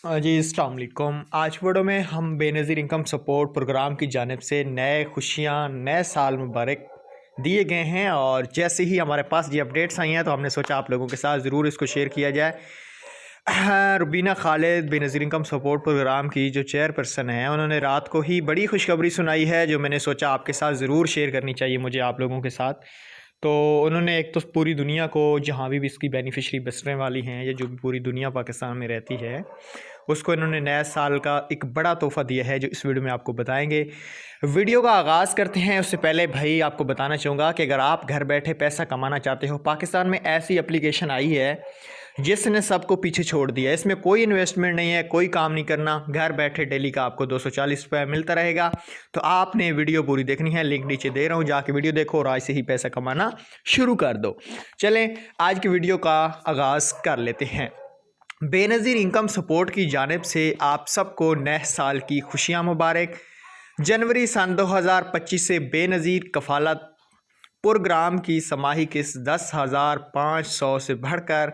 जी अस्सलाम वालेकुम। आज वीडियो में हम बेनज़ीर इनकम सपोर्ट प्रोग्राम की जानिब से नए खुशियाँ नए साल मुबारक दिए गए हैं, और जैसे ही हमारे पास ये अपडेट्स आई हैं तो हमने सोचा आप लोगों के साथ ज़रूर इसको शेयर किया जाए। Rubina Khalid Benazir income support programme की जो चेयरपर्सन है, उन्होंने रात को ही बड़ी खुशखबरी सुनाई है जो मैंने सोचा आपके साथ ज़रूर शेयर करनी चाहिए मुझे आप लोगों के साथ। तो उन्होंने एक तो पूरी दुनिया को, जहाँ भी इसकी बेनिफिशरी बसने वाली हैं या जो भी पूरी दुनिया पाकिस्तान में रहती है, उसको इन्होंने नया साल का एक बड़ा तोहफ़ा दिया है जो इस वीडियो में आपको बताएंगे। वीडियो का आगाज़ करते हैं। उससे पहले भाई आपको बताना चाहूँगा कि अगर आप घर बैठे पैसा कमाना चाहते हो, पाकिस्तान में ऐसी एप्लीकेशन आई है जिसने सबको पीछे छोड़ दिया है। इसमें कोई इन्वेस्टमेंट नहीं है, कोई काम नहीं करना, घर बैठे डेली का आपको 240 रुपये मिलता रहेगा। तो आपने वीडियो पूरी देखनी है, लिंक नीचे दे रहा हूँ, जाके वीडियो देखो और आज से ही पैसा कमाना शुरू कर दो। चलें आज की वीडियो का आगाज़ कर लेते हैं। बेनज़ीर इनकम सपोर्ट की जानिब से आप सबको नए साल की खुशियाँ मुबारक। जनवरी सन 2025 से बेनज़ीर कफ़ालत प्रोग्राम की समाही किस्त 10,500 से बढ़कर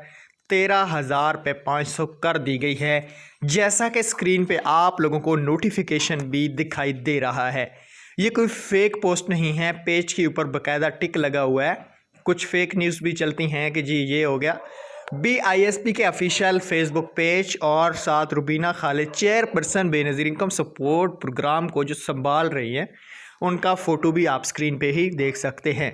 13,500 कर दी गई है, जैसा कि स्क्रीन पे आप लोगों को नोटिफिकेशन भी दिखाई दे रहा है। ये कोई फेक पोस्ट नहीं है, पेज के ऊपर बाकायदा टिक लगा हुआ है। कुछ फेक न्यूज़ भी चलती हैं कि जी ये हो गया। BISP के ऑफिशियल फेसबुक पेज और साथ Rubina Khalid chairperson Benazir income support programme को जो संभाल रही हैं, उनका फ़ोटो भी आप स्क्रीन पे ही देख सकते हैं।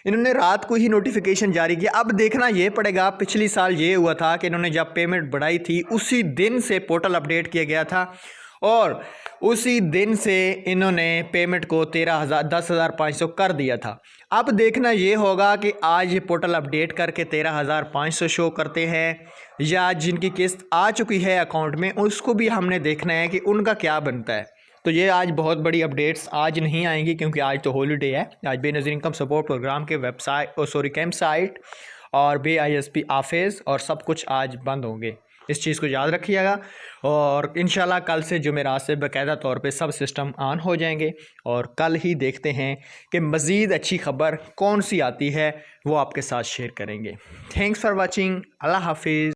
इन्होंने रात को ही नोटिफिकेशन जारी किया। अब देखना ये पड़ेगा, पिछली साल ये हुआ था कि इन्होंने जब पेमेंट बढ़ाई थी उसी दिन से पोर्टल अपडेट किया गया था और उसी दिन से इन्होंने पेमेंट को 10,500 कर दिया था। अब देखना ये होगा कि आज ये पोर्टल अपडेट करके 13,500 शो करते हैं या जिनकी किस्त आ चुकी है अकाउंट में उसको भी हमने देखना है कि उनका क्या बनता है। तो ये आज बहुत बड़ी अपडेट्स आज नहीं आएंगी क्योंकि आज तो हॉलीडे है। आज बेनज़ीर इनकम सपोर्ट प्रोग्राम के कैंप साइट और BISP ऑफिस और सब कुछ आज बंद होंगे। इस चीज़ को याद रखिएगा और इंशाल्लाह कल से जुमेरात से बाकायदा तौर पे सब सिस्टम ऑन हो जाएंगे और कल ही देखते हैं कि मज़ीद अच्छी खबर कौन सी आती है, वो आपके साथ शेयर करेंगे। Thanks for watching. अल्लाह हाफिज़।